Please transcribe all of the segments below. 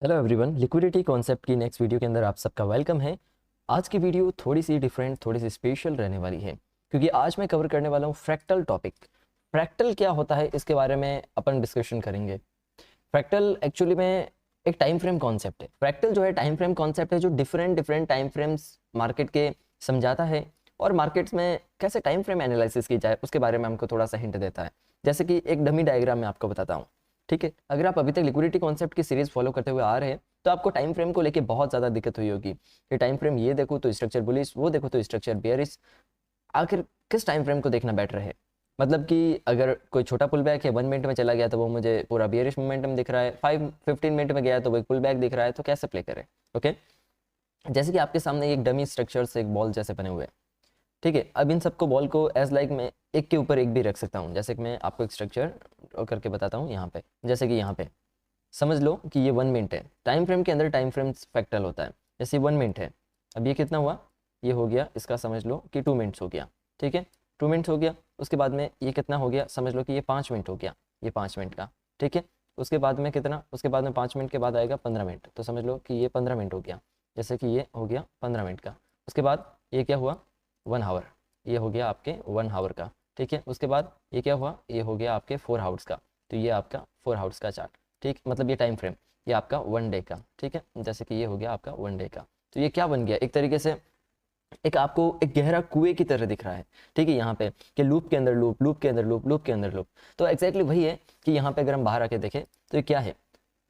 Hello everyone, liquidity concept की next video के अंदर आप सबका वेलकम है। आज की वीडियो थोड़ी सी डिफरेंट, थोड़ी सी स्पेशल रहने वाली है क्योंकि आज मैं कवर करने वाला हूँ फ्रैक्टल टॉपिक। फ्रैक्टल क्या होता है इसके बारे में अपन डिस्कशन करेंगे। फ्रैक्टल एक्चुअली में एक टाइम फ्रेम कॉन्सेप्ट है। फ्रैक्टल जो है टाइम फ्रेम कॉन्सेप्ट है जो different different time frames market के समझाता है और मार्केट्स में कैसे टाइम फ्रेम एनालिसिस की जाए उसके बारे में हमको थोड़ा सा हिंट देता है। जैसे कि एक डमी डायग्राम में आपको बताता हूँ। ठीक है, अगर आप अभी तक लिक्विडिटी कॉन्सेप्ट की सीरीज फॉलो करते हुए आ रहे हैं तो आपको टाइम फ्रेम को लेके बहुत ज़्यादा दिक्कत हुई होगी कि टाइम फ्रेम ये देखो तो स्ट्रक्चर बुलिश, वो देखो तो स्ट्रक्चर बेयरिश। आखिर किस टाइम फ्रेम को देखना बेटर है? मतलब कि अगर कोई छोटा पुल बैक है 1 मिनट में चला गया तो वो मुझे पूरा बियरिश मोमेंटम दिख रहा है, 15 मिनट में गया तो वो एक पुल बैक दिख रहा है, तो कैसे प्ले करें? ओके, जैसे कि आपके सामने एक डमी स्ट्रक्चर से एक बॉल जैसे बने हुए हैं। ठीक है, अब इन सबको बॉल को एज लाइक मैं एक के ऊपर एक भी रख सकता हूँ। जैसे कि मैं आपको एक स्ट्रक्चर करके बताता हूँ यहाँ पे। जैसे कि यहाँ पे समझ लो कि ये 1 मिनट है। टाइम फ्रेम के अंदर टाइम फ्रेम फैक्टल होता है। जैसे 1 मिनट है, अब ये कितना हुआ? ये हो गया, इसका समझ लो कि 2 मिनट्स हो गया। ठीक है, 2 मिनट्स हो गया। उसके बाद में ये कितना हो गया? समझ लो कि ये 5 मिनट हो गया, ये 5 मिनट का। ठीक है, उसके बाद में कितना? उसके बाद में 5 मिनट के बाद आएगा 15 मिनट, तो समझ लो कि ये 15 मिनट हो गया। जैसे कि ये हो गया 15 मिनट का। उसके बाद ये क्या हुआ? 1 आवर, ये हो गया आपके 1 आवर का। ठीक है, उसके बाद ये क्या हुआ? ये हो गया आपके 4 आवर्स का। तो ये आपका 4 आवर्स का चार्ट। ठीक, मतलब ये टाइम फ्रेम ये आपका 1 डे का। ठीक है, जैसे कि ये हो गया आपका 1 डे का। तो ये क्या बन गया? एक तरीके से एक आपको एक गहरा कुएं की तरह दिख रहा है। ठीक है, यहाँ पे कि लूप के अंदर लूप, लूप के अंदर लूप, लूप के अंदर लूप। तो एक्जैक्टली वही है कि यहाँ पे अगर हम बाहर आके देखें तो ये क्या है?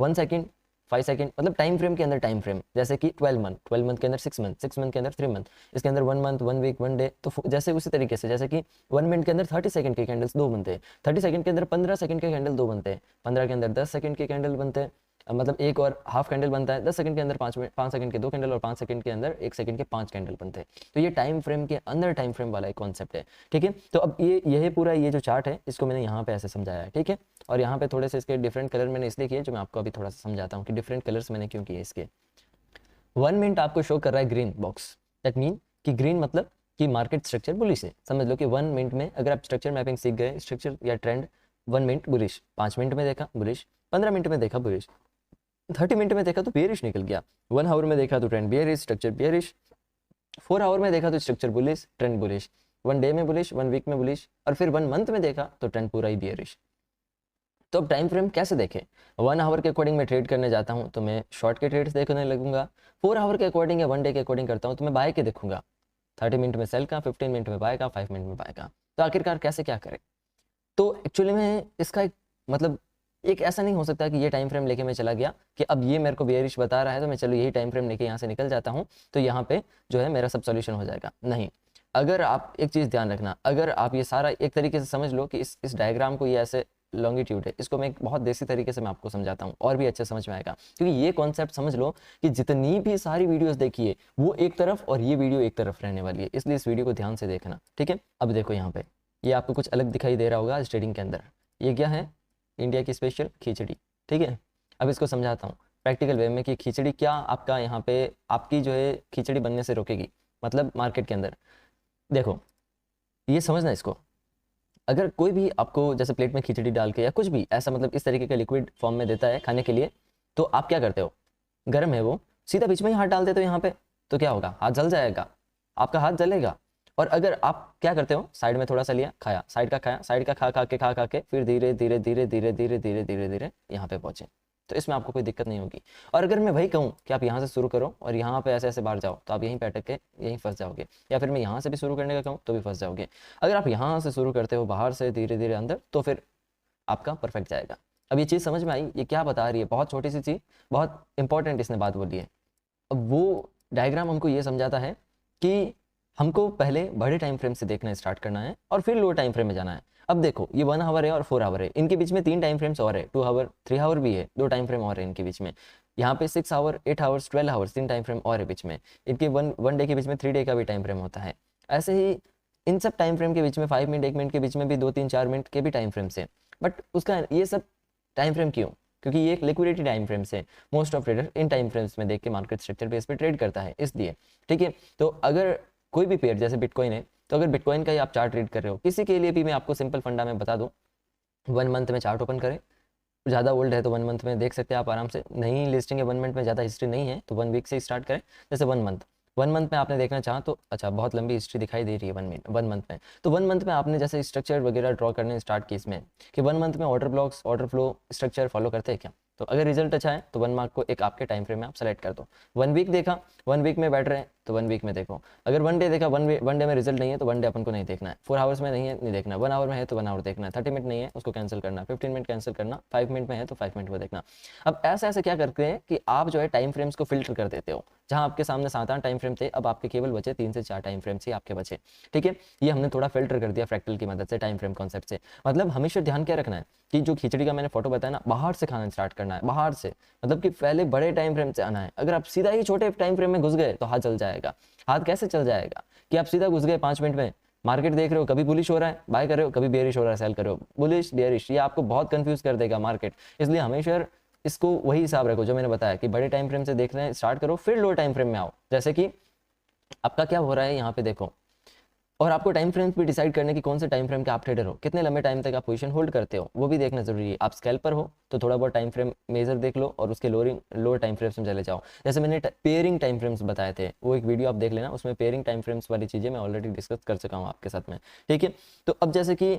1 सेकेंड, 5 सेकेंड, मतलब टाइम फ्रेम के अंदर टाइम फ्रेम। जैसे कि 12 मंथ, 12 मंथ के अंदर 6 मंथ, 6 मंथ के अंदर 3 मंथ, इसके अंदर 1 मंथ, 1 वीक, 1 डे। तो जैसे उसी तरीके से जैसे कि 1 मिनट के अंदर 30 सेकंड के कैंडल्स 2 बनते हैं, 30 सेकंड के अंदर 15 सेकंड के कैंडल 2 बनते हैं, 15 के अंदर 10 सेकंड के कैंडल बनते हैं। मतलब एक और हाफ कैंडल बनता है, 10 सेकंड के अंदर 5 सेकंड के 2 कैंडल और 5 सेकंड के अंदर 1 सेकंड के 5 कैंडल बनते हैं। तो ये टाइम फ्रेम के अंदर टाइम फ्रेम वाला एक कॉन्सेप्ट है। ठीक है, तो अब ये पूरा ये जो चार्ट है इसको मैंने यहाँ पे ऐसे समझाया है। ठीक है, और यहाँ पे थोड़े से इसके डिफरेंट कलर मैंने इसलिए किए जो मैं आपको अभी थोड़ा सा समझाता हूँ कि डिफरेंट कलर्स मैंने क्यों किए इसके। 1 मिनट आपको शो कर रहा है ग्रीन बॉक्स, दैट मीन कि ग्रीन मतलब कि मार्केट स्ट्रक्चर बुलिश है। समझ लो कि 1 मिनट में अगर आप स्ट्रक्चर मैपिंग सीख गए, स्ट्रक्चर या ट्रेंड 1 मिनट बुलिश, 5 मिनट में देखा बुलिश, 15 मिनट में देखा बुलिश, 30 मिनट में देखा तो बेयरिश निकल गया, 1 आवर में देखा तो trend bearish, structure bearish, 4 hour में देखा तो structure bullish, trend bullish, 1 day में बुलिश, 1 वीक में बुलिश, और फिर 1 मंथ में देखा तो ट्रेंड पूरा ही बेयरिश। तो अब टाइम फ्रेम कैसे देखें? 1 आवर के अकॉर्डिंग मैं ट्रेड करने जाता हूँ तो मैं शॉर्ट के ट्रेड्स देखने लगूंगा। 4 आवर के अकॉर्डिंग या 1 डे के अकॉर्डिंग करता हूँ तो मैं बाय के देखूंगा। 30 मिनट में सेल का, 15 मिनट में बाय का, 5 मिनट में बाय का। तो आखिरकार कैसे क्या करें? तो एक्चुअली में इसका एक मतलब एक ऐसा नहीं हो सकता कि ये टाइम फ्रेम लेके मैं चला गया कि अब ये मेरे को बेयरिश बता रहा है तो मैं चलो यही टाइम फ्रेम लेके यहाँ से निकल जाता हूँ तो यहाँ पे जो है मेरा सब सॉल्यूशन हो जाएगा। नहीं, अगर आप एक चीज़ ध्यान रखना, अगर आप ये सारा एक तरीके से समझ लो कि इस डायग्राम को ये ऐसे लॉन्गिट्यूड है, इसको मैं एक बहुत देसी तरीके से मैं आपको समझाता हूँ और भी अच्छे समझ में आएगा। क्योंकि ये कॉन्सेप्ट समझ लो कि जितनी भी सारी वीडियोस देखिए वो एक तरफ और ये वीडियो एक तरफ रहने वाली है, इसलिए इस वीडियो को ध्यान से देखना। ठीक है, अब देखो यहाँ पे ये आपको कुछ अलग दिखाई दे रहा होगा आज ट्रेडिंग के अंदर। ये क्या है? इंडिया की स्पेशल खिचड़ी। ठीक है, अब इसको समझाता हूँ प्रैक्टिकल वे में कि खिचड़ी क्या आपका यहाँ पे आपकी जो है खिचड़ी बनने से रोकेगी, मतलब मार्केट के अंदर। देखो ये समझना इसको, अगर कोई भी आपको जैसे प्लेट में खिचड़ी डाल के या कुछ भी ऐसा मतलब इस तरीके का लिक्विड फॉर्म में देता है खाने के लिए, तो आप क्या करते हो? गर्म है वो, सीधा बीच में ही हाथ डाल देते हो यहाँ पे, तो क्या होगा? हाथ जल जाएगा, आपका हाथ जलेगा। और अगर आप क्या करते हो? साइड में थोड़ा सा लिया, खाया, साइड का खाया, साइड का खा के फिर धीरे धीरे धीरे धीरे धीरे धीरे धीरे धीरे यहाँ पे पहुंचे, तो इसमें आपको कोई दिक्कत नहीं होगी। और अगर मैं वही कहूँ कि आप यहाँ से शुरू करो और यहाँ पे ऐसे ऐसे बाहर जाओ तो आप यहीं पे अटक के यहीं फंस जाओगे, या फिर मैं यहाँ से भी शुरू करने का कहूँ तो भी फंस जाओगे। अगर आप यहाँ से शुरू करते हो बाहर से धीरे धीरे अंदर तो फिर आपका परफेक्ट जाएगा। अब ये चीज़ समझ में आई? ये क्या बता रही है? बहुत छोटी सी चीज़, बहुत इंपॉर्टेंट इसने बात बोली है। अब वो डायग्राम हमको ये समझाता है कि हमको पहले बड़े टाइम फ्रेम से देखना स्टार्ट करना है और फिर लो टाइम फ्रेम में जाना है। अब देखो ये 1 आवर है और 4 आवर है, इनके बीच में 3 टाइम फ्रेम्स और है, 2 आवर, 3 आवर भी है, 2 टाइम फ्रेम और है इनके बीच में। यहाँ पे 6 hour, 8 hours, 12 hours, 3 time frame और है बीच में। इनके वन डे के बीच में 3 डे का भी टाइम फ्रेम होता है। ऐसे ही इन सब टाइम फ्रेम के बीच में 5 मिनट, 1 मिनट के बीच में भी 2, 3, 4 मिनट के भी टाइम फ्रेम्स है। बट उसका ये सब टाइम फ्रेम क्यों? क्योंकि ये एक लिक्विडिटी टाइम फ्रेम से most of trader in time frames में देख के मार्केट स्ट्रक्चर बेस पे ट्रेड करता है, इसलिए। ठीक है, तो अगर कोई भी पेयर जैसे बिटकॉइन है, तो अगर बिटकॉइन का ही आप चार्ट रीड कर रहे हो, किसी के लिए भी मैं आपको सिंपल फंडा में बता दूं, 1 मंथ में चार्ट ओपन करें, ज़्यादा ओल्ड है तो 1 मंथ में देख सकते हैं आप आराम से। नई लिस्टिंग है 1 मंथ में, ज़्यादा हिस्ट्री नहीं है तो 1 वीक से स्टार्ट करें। जैसे 1 मंथ में आपने देखना चाहा तो अच्छा बहुत लंबी हिस्ट्री दिखाई दे रही है 1 मंथ में। तो 1 मंथ में आपने जैसे स्ट्रक्चर वगैरह ड्रॉ करने स्टार्ट की इसमें कि 1 मंथ में order blocks, order flow structure follow करते हैं क्या। तो अगर रिजल्ट अच्छा है तो 1 मार्क को एक आपके टाइम फ्रेम में आप सेलेक्ट कर दो। 1 वीक देखा, 1 वीक में बैठ रहे हैं तो 1 वीक में देखो। अगर 1 डे देखा, 1 डे में रिजल्ट नहीं है तो 1 डे अपन को नहीं देखना है। 4 आवर्स में नहीं है, नहीं देखना। 1 आवर में है तो 1 आवर देखना है। 30 मिनट नहीं है उसको कैंसिल करना, 15 मिनट कैंसिल करना, 5 मिनट में है तो 5 मिनट में देखना। अब ऐसे ऐसे क्या करते हैं कि आप जो है टाइम फ्रेम्स को फिल्टर कर देते हो। जहां आपके सामने 7-8 टाइम फ्रेम थे, अब आपके केवल बचे 3 से 4 टाइम फ्रेम्स ही आपके बचे। ठीक है, ये हमने थोड़ा फिल्टर कर दिया फ्रैक्टल की मदद से, टाइम फ्रेम कॉन्सेप्ट से। मतलब हमेशा ध्यान क्या रखना है कि जो खिचड़ी का मैंने फोटो बताया ना, बाहर से खाना स्टार्ट करना है, बाहर से, मतलब कि पहले बड़े टाइम फ्रेम से आना है। अगर आप सीधा ही छोटे टाइम फ्रेम में घुस गए तो हाथ चल जाएगा। हाथ कैसे चल जाएगा कि आप सीधा घुस गए 5 मिनट में, मार्केट देख रहे हो, कभी बुलिश हो रहा है बाय कर रहे हो, कभी बेरिश हो रहा है सेल कर रहे हो, बुलिश बेरिश, ये आपको बहुत कंफ्यूज कर देगा मार्केट। इसलिए हमेशा इसको वही हिसाब रखो जो मैंने बताया कि बड़े टाइम फ्रेम से देख रहे हैं स्टार्ट करो, फिर लो टाइम फ्रेम में आओ। जैसे कि आपका क्या हो रहा है यहाँ पे देखो, और आपको टाइम फ्रेम भी डिसाइड करने की कौन से टाइम फ्रेम के आप ट्रेडर हो, कितने लंबे टाइम तक आप पोजीशन होल्ड करते हो वो भी देखना जरूरी है। आप स्कैल्पर हो तो थोड़ा बहुत टाइम फ्रेम मेजर देख लो और उसके लोअर टाइम फ्रेम्स में चले जाओ। जैसे मैंने पेयरिंग टाइम फ्रेम्स बताए थे, वो एक वीडियो आप देख लेना, उसमें पेयरिंग टाइम फ्रेम्स वाली चीज़ें मैं ऑलरेडी डिस्कस कर चुका हूँ आपके साथ में। ठीक है, तो अब जैसे कि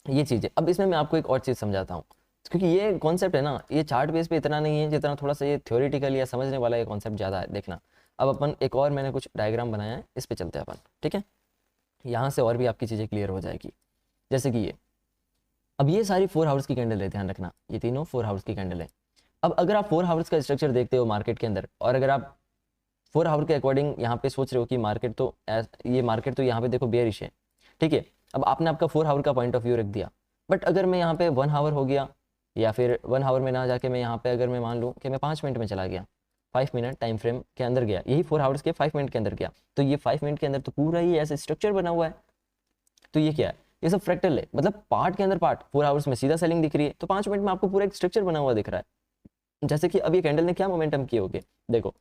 ये चीज़ें, अब इसमें मैं आपको एक और चीज़ समझाता हूँ, क्योंकि ये कॉन्सेप्ट है ना, ये चार्ट बेस पे इतना नहीं है जितना थोड़ा सा ये थ्योरेटिकल या समझने वाला ये कॉन्सेप्ट ज़्यादा है। देखना, अब अपन एक और मैंने कुछ डायग्राम बनाया है, इस पे चलते हैं अपन। ठीक है, यहाँ से और भी आपकी चीज़ें क्लियर हो जाएगी। जैसे कि ये, अब ये सारी 4 आवर्स की कैंडल है, ध्यान रखना ये तीनों 4 आवर्स की कैंडल है। अब अगर आप 4 आवर्स का स्ट्रक्चर देखते हो मार्केट के अंदर, और अगर आप 4 आवर के अकॉर्डिंग यहाँ पे सोच रहे हो कि ये मार्केट तो यहाँ पे देखो बेयरिश है। ठीक है, अब आपने आपका 4 आवर का पॉइंट ऑफ व्यू रख दिया, बट अगर मैं यहाँ पे 1 आवर हो गया, या फिर 1 आवर में ना जाके मैं यहाँ पे अगर मैं मान लूँ कि मैं 5 मिनट में चला गया, 5 मिनट टाइम फ्रेम के अंदर गया, यही 4 आवर्स के 5 मिनट के अंदर गया, तो ये 5 मिनट के अंदर तो पूरा ही ऐसे स्ट्रक्चर बना हुआ है। तो ये क्या है, ये सब फ्रैक्टल है, मतलब पार्ट के अंदर पार्ट। 4 आवर्स में सीधा सेलिंग दिख रही है तो 5 मिनट में आपको पूरा एक स्ट्रक्चर बना हुआ दिख रहा है। जैसे कि अब ये कैंडल ने क्या मोमेंटम किए होगे, देखो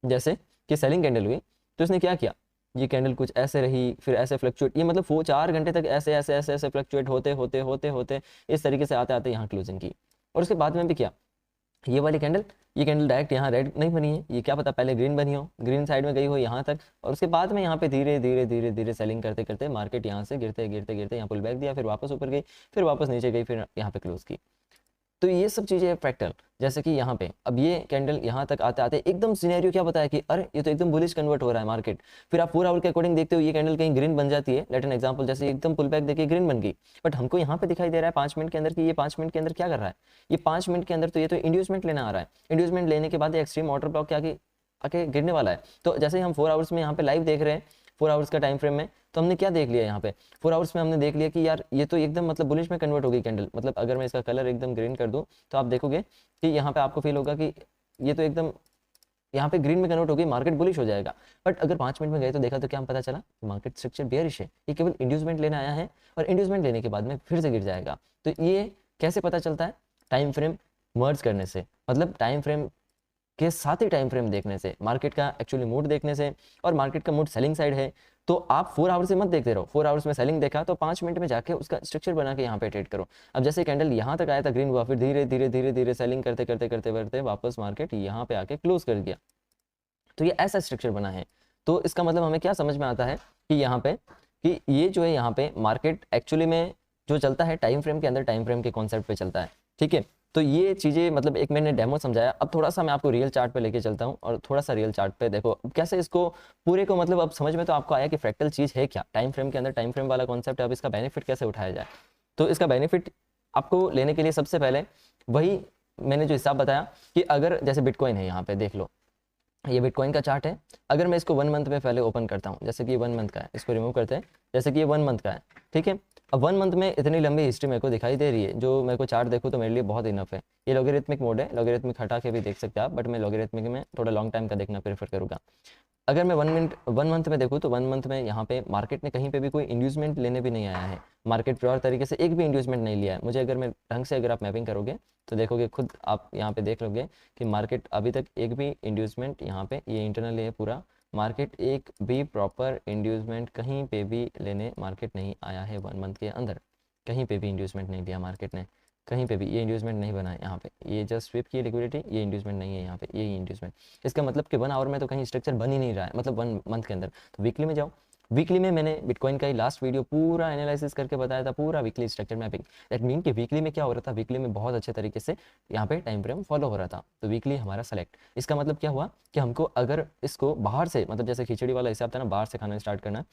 जैसे कि सेलिंग कैंडल हुई तो इसने क्या किया, ये कैंडल कुछ ऐसे रही, फिर ऐसे फ्लक्चुएट, ये मतलब वो 4 घंटे तक ऐसे ऐसे ऐसे ऐसे फ्लक्चुएट होते होते होते होते इस तरीके से आते आते यहाँ क्लोजिंग की। और उसके बाद में भी क्या, ये वाली कैंडल, ये कैंडल डायरेक्ट यहाँ रेड नहीं बनी है, ये क्या पता पहले ग्रीन बनी हो, ग्रीन साइड में गई हो यहाँ तक, और उसके बाद में यहाँ पे धीरे धीरे धीरे धीरे सेलिंग करते करते मार्केट यहाँ से गिरते गिरते गिरते यहाँ पुल बैक दिया, फिर वापस ऊपर गई, फिर वापस नीचे गई, फिर यहाँ पे क्लोज की। तो ये सब चीज़ें फ्रैक्टल, जैसे कि यहाँ पे अब ये कैंडल यहाँ तक आते आते एकदम सिनेरियो क्या बताया कि अरे ये तो एकदम बुलिश कन्वर्ट हो रहा है मार्केट, फिर आप 4 आवर के अकॉर्डिंग देखते हो ये कैंडल कहीं ग्रीन बन जाती है, लेट एन एग्जांपल, जैसे एकदम पुल बैक देखिए ग्रीन बन गई, बट हमको यहाँ पे दिखाई दे रहा है 5 मिनट के अंदर कि ये 5 मिनट के अंदर क्या कर रहा है, ये 5 मिनट के अंदर तो ये तो इंड्यूसमेंट लेना आ रहा है, इंड्यूसमेंट लेने के बाद एक्सट्रीम ऑर्डर ब्लॉक के आके गिरने वाला है। तो जैसे हम 4 आवर्स में यहाँ पे लाइव देख रहे हैं, 4 आवर्स का टाइम फ्रेम में, तो हमने क्या देख लिया यहाँ पे 4 आवर्स में हमने देख लिया कि यार ये तो एकदम मतलब बुलिश में कन्वर्ट हो गई कैंडल। मतलब अगर मैं इसका कलर एकदम ग्रीन कर दूं तो आप देखोगे कि यहाँ पे आपको फील होगा कि ये तो एकदम यहाँ पे ग्रीन में कन्वर्ट हो गई, मार्केट बुलिश हो जाएगा। बट अगर 5 मिनट में गए तो देखा तो क्या पता चला, मार्केट स्ट्रक्चर बेयरिश है, ये केवल इंड्यूसमेंट लेने आया है और इंड्यूसमेंट लेने के बाद में फिर से गिर जाएगा। तो ये कैसे पता चलता है, टाइम फ्रेम मर्ज करने से, मतलब टाइम फ्रेम के साथ ही टाइम फ्रेम देखने से, मार्केट का एक्चुअली मूड देखने से, और मार्केट का मूड सेलिंग साइड है तो आप 4 आवर्स से मत देखते रहो। 4 आवर्स में सेलिंग देखा तो 5 मिनट में जाके उसका स्ट्रक्चर बना के यहाँ पे ट्रेड करो। अब जैसे कैंडल यहाँ तक आया था ग्रीन हुआ, फिर धीरे धीरे धीरे धीरे सेलिंग करते करते करते करते वापस मार्केट यहाँ पे आके क्लोज कर दिया, तो ये ऐसा स्ट्रक्चर बना है। तो इसका मतलब हमें क्या समझ में आता है कि यहाँ पे कि ये जो है यहाँ पे मार्केट एक्चुअली में जो चलता है टाइम फ्रेम के अंदर, टाइम फ्रेम के कॉन्सेप्ट पे चलता है। ठीक है, तो ये चीज़ें मतलब एक मैंने डेमो समझाया, अब थोड़ा सा मैं आपको रियल चार्ट पे लेके चलता हूँ और थोड़ा सा रियल चार्ट पे देखो कैसे इसको पूरे को, मतलब अब समझ में तो आपको आया कि फ्रैक्टल चीज़ है क्या, टाइम फ्रेम के अंदर टाइम फ्रेम वाला कॉन्सेप्ट है, अब इसका बेनिफिट कैसे उठाया जाए। तो इसका बेनिफिट आपको लेने के लिए सबसे पहले वही मैंने जो हिसाब बताया कि अगर जैसे बिटकॉइन है, यहाँ पे देख लो ये बिटकॉइन का चार्ट है, अगर मैं इसको 1 मंथ में पहले ओपन करता हूँ, जैसे कि ये 1 मंथ का है, इसको रिमूव करते हैं, जैसे कि ये 1 मंथ का है। ठीक है, अब 1 मंथ में इतनी लंबी हिस्ट्री मेरे को दिखाई दे रही है, जो मेरे को चार्ट देखो तो मेरे लिए बहुत इनफ है। ये लॉगरिथमिक मोड है, लॉगरिथमिक हटा के भी देख सकते हैं आप, बट मैं लॉगरिथमिक में थोड़ा लॉन्ग टाइम का देखना प्रेफर करूँगा। अगर मैं 1 मंथ में देखूँ तो 1 मंथ में यहाँ पे मार्केट ने कहीं पे भी कोई इंड्यूसमेंट लेने भी नहीं आया है, मार्केट प्योर तरीके से एक भी इंड्यूसमेंट नहीं लिया है मुझे। अगर मैं ढंग से अगर आप मैपिंग करोगे तो देखोगे खुद आप यहाँ पे देख लोगे कि मार्केट अभी तक एक भी इंड्यूसमेंट, यहाँ पे ये इंटरनल है पूरा, मार्केट एक भी प्रॉपर इंड्यूसमेंट कहीं पे भी लेने मार्केट नहीं आया है 1 मंथ के अंदर, कहीं पे भी इंड्यूसमेंट नहीं लिया मार्केट ने, कहीं पे भी ये इंड्यूसमेंट नहीं बना है यहाँ पे, ये जस्ट स्विप की लिक्विडिटी, ये इंड्यूसमेंट नहीं है यहाँ पे, यही इंड्यूसमेंट। इसका मतलब कि 1 आवर में तो कहीं स्ट्रक्चर बन ही नहीं रहा है, मतलब 1 मंथ के अंदर। तो वीकली में जाओ, वीकली में मैंने बिटकॉइन का ही लास्ट वीडियो पूरा एनालिसिस करके बताया था, पूरा weekly structure mapping. That mean कि वीकली में क्या हो रहा था, वीकली में बहुत अच्छे तरीके से यहाँ पे टाइम फ्रेम फॉलो हो रहा था। तो वीकली हमारा सेलेक्ट, इसका मतलब क्या हुआ कि हमको अगर इसको बाहर से, मतलब जैसे खिचड़ी वाला हिसाब था ना, बाहर से खाना स्टार्ट करना,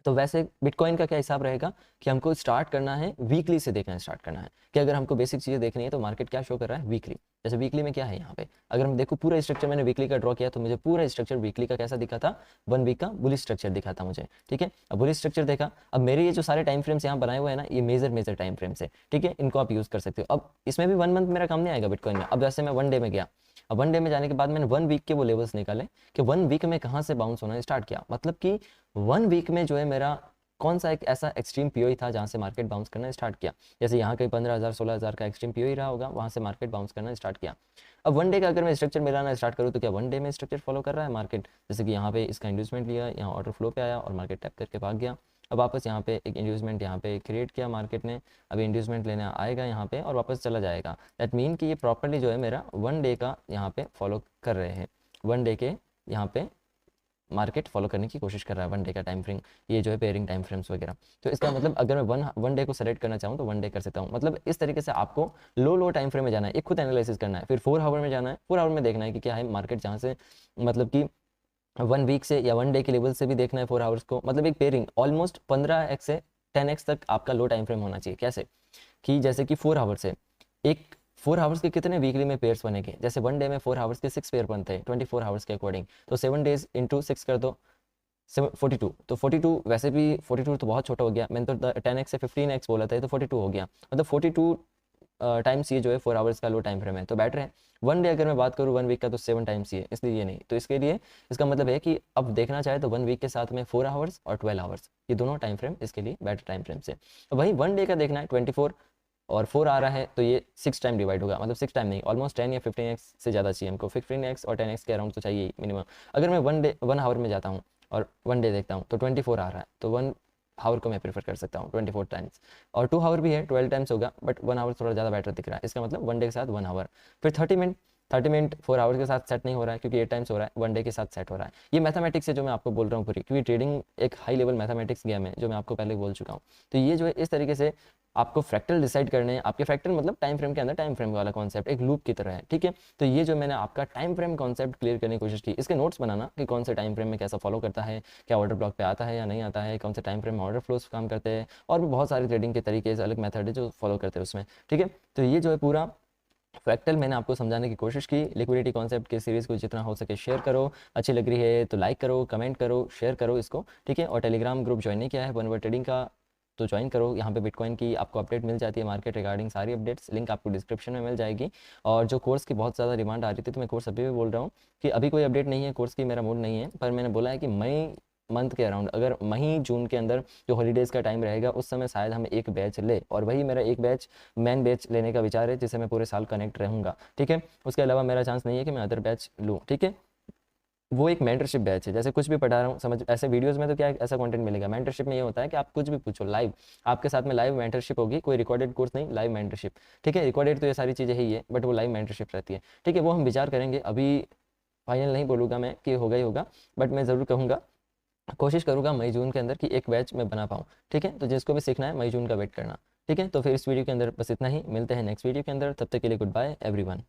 तो वैसे बिटकॉइन का क्या हिसाब रहेगा कि हमको स्टार्ट करना है वीकली से देखना स्टार्ट करना है, कि अगर हमको बेसिक चीज़ें देखनी है तो मार्केट क्या शो कर रहा है वीकली। जैसे वीकली में क्या है यहाँ पे, अगर हम देखो पूरा स्ट्रक्चर मैंने वीकली का ड्रॉ किया, तो मुझे पूरा स्ट्रक्चर वीकली का कैसा दिखा था, 1 वीक का बुलिश स्ट्रक्चर दिखा था मुझे, ठीक है। अब बुलिश स्ट्रक्चर देखा, अब मेरे ये जो सारे टाइम फ्रेम्स यहाँ बनाए हुए हैं ना, ये मेजर टाइम फ्रेम्स है, ठीक है, इनको आप यूज़ कर सकते हो। अब इसमें भी 1 मंथ मेरा काम नहीं आएगा बिटकॉइन में। अब जैसे मैं 1 डे में गया, अब 1 डे में जाने के बाद मैंने 1 वीक के वो लेवल्स निकाले कि 1 वीक में कहाँ से बाउंस होना स्टार्ट किया, मतलब कि 1 वीक में जो है मेरा कौन सा एक ऐसा एक्सट्रीम पीओई था जहाँ से मार्केट बाउंस करना स्टार्ट किया। जैसे यहाँ कहीं 15,000 16,000 का एक्सट्रीम पीओई रहा होगा, वहाँ से मार्केट बाउंस करना स्टार्ट किया। अब 1 डे का अगर मैं स्ट्रक्चर मिलाना स्टार्ट करूँ तो क्या 1 डे में स्ट्रक्चर फॉलो कर रहा है मार्केट, जैसे कि यहाँ पे इसका इंड्यूसमेंट लिया, यहाँ ऑर्डर फ्लो पे आया और मार्केट टैप करके भाग गया। अब वापस यहाँ पे एक इंड्यूसमेंट यहाँ पे क्रिएट किया मार्केट ने, अभी इंड्यूसमेंट लेने आएगा यहाँ पे और वापस चला जाएगा। दैट मीन कि ये प्रॉपर्ली जो है मेरा 1 डे का यहाँ पे फॉलो कर रहे हैं, 1 डे के यहाँ पे मार्केट फॉलो करने की कोशिश कर रहा है, 1 डे का टाइम फ्रेम, ये जो है पेयरिंग टाइम फ्रेम्स वगैरह। तो इसका मतलब अगर मैं वन डे को सेलेक्ट करना चाहूँ तो 1 डे कर सकता हूँ। मतलब इस तरीके से आपको लो टाइम फ्रेम में जाना है, एक खुद एनालिसिस करना है, फिर 4 आवर में जाना है, 4 आवर में देखना है कि क्या है मार्केट, जहाँ से मतलब कि 1 वीक से या 1 डे के लेवल से भी देखना है 4 आवर्स को। मतलब एक पेयरिंग ऑलमोस्ट 15x से 10x तक आपका लो टाइम फ्रेम होना चाहिए। कैसे कि जैसे कि 4 आवर्स है, एक 4 आवर्स के कितने वीकली में पेयर्स बनेंगे, जैसे 1 डे में 4 आवर्स के 6 पेयर बनते हैं 24 आवर्स के अकॉर्डिंग, तो 7 डेज इंटू 6 कर दो 42, तो 42 वैसे भी 42 तो बहुत छोटा हो गया, मैंने तो 10x से 15x बोला था, ये तो 42 हो गया, मतलब 42 टाइम्स ये जो है 4 आवर्स का लो टाइम फ्रेम है, तो बेटर है। 1 डे अगर मैं बात करूँ 1 वीक का तो 7 टाइम्स ही है, इसलिए ये नहीं। तो इसके लिए इसका मतलब है कि अब देखना चाहे तो 1 वीक के साथ में 4 आवर्स और 12 आवर्स, ये दोनों टाइम फ्रेम इसके लिए बेटर टाइम फ्रेम से। तो वही 1 डे का देखना है 24 और 4 आ रहा है, तो ये 6 टाइम डिवाइड होगा, मतलब 6 टाइम नहीं, ऑलमोस्ट 10 या 15x से ज़्यादा चाहिए हमको, 15x और 10x के अराउंड तो चाहिए मिनिमम। अगर मैं 1 आवर में जाता हूँ और 1 डे देखता हूँ तो 24 आ रहा है, तो 1 आवर को मैं प्रेफर कर सकता हूँ 24 टाइम्स, और 2 आवर भी है 12 टाइम्स होगा, बट 1 आवर थोड़ा ज़्यादा बेटर दिख रहा है। इसका मतलब 1 डे के साथ 1 आवर, फिर 30 मिनट 4 आवर्स के साथ सेट नहीं हो रहा है क्योंकि 8 टाइम्स हो रहा है, 1 डे के साथ सेट हो रहा है। ये मैथमेटिक्स है जो मैं आपको बोल रहा हूँ पूरी, क्योंकि ट्रेडिंग एक हाई लेवल मैथमेटिक्स गेम है जो मैं आपको पहले बोल चुका हूँ। तो ये जो है इस तरीके से आपको फ्रैक्टल डिसाइड करने हैं, आपके फ्रैक्टल मतलब टाइम फ्रेम के अंदर टाइम फ्रेम वाला कॉन्सेप्ट एक लूप की तरह है, ठीक है। तो ये जो मैंने आपका टाइम फ्रेम कॉन्सेप्ट क्लियर करने की कोशिश की, इसके नोट्स बनाना कि कौन से टाइम फ्रेम में कैसा फॉलो करता है, क्या ऑर्डर ब्लॉक पे आता है या नहीं आता है, कौन से टाइम फ्रेम में ऑर्डर फ्लोज काम करते हैं, और भी बहुत सारे ट्रेडिंग के तरीके अलग मेथड है जो फॉलो करते हैं उसमें, ठीक है। तो ये जो है पूरा फ्रैक्टल मैंने आपको समझाने की कोशिश की। लिक्विडिटी कॉन्सेप्ट की सीरीज़ को जितना हो सके शेयर करो, अच्छी लग रही है तो लाइक करो, कमेंट करो, शेयर करो इसको, ठीक है। और टेलीग्राम ग्रुप ज्वाइन नहीं किया है 1 वर्ड ट्रेडिंग का तो ज्वाइन करो, यहाँ पे बिटकॉइन की आपको अपडेट मिल जाती है, मार्केट रिगार्डिंग सारी अपडेट्स, लिंक आपको डिस्क्रिप्शन में मिल जाएगी। और जो कोर्स की बहुत ज़्यादा डिमांड आ रही थी, तो मैं कोर्स अभी भी बोल रहा हूँ कि अभी कोई अपडेट नहीं है कोर्स की, मेरा मूड नहीं है, पर मैंने बोला है कि मई मंथ के अराउंड, अगर मई जून के अंदर जो हॉलीडेज़ का टाइम रहेगा उस समय शायद हम एक बैच ले, और वही मेरा एक बैच मेन बैच लेने का विचार है जिससे मैं पूरे साल कनेक्ट रहूँगा, ठीक है। उसके अलावा मेरा चांस नहीं है कि मैं अदर बैच लूँ, ठीक है। वो एक मेंटरशिप बैच है, जैसे कुछ भी पढ़ा रहा हूँ समझ, ऐसे वीडियोस में तो क्या ऐसा कंटेंट मिलेगा, मेंटरशिप में ये होता है कि आप कुछ भी पूछो लाइव, आपके साथ में लाइव मेंटरशिप होगी, कोई रिकॉर्डेड कोर्स नहीं, लाइव मेंटरशिप, ठीक है। रिकॉर्डेड तो ये सारी चीज़ें ही है, बट वो लाइव मेंटरशिप रहती है, ठीक है। वो हम विचार करेंगे, अभी फाइनल नहीं बोलूँगा मैं कि होगा ही होगा, बट मैं ज़रूर कहूँगा, कोशिश करूँगा मई जून के अंदर कि एक बैच मैं बना पाऊँ, ठीक है। तो जिसको भी सीखना है मई जून का वेट करना, ठीक है। तो फिर इस वीडियो के अंदर बस इतना ही, मिलते हैं नेक्स्ट वीडियो के अंदर, तब तक के लिए गुड बाय एवरीवन।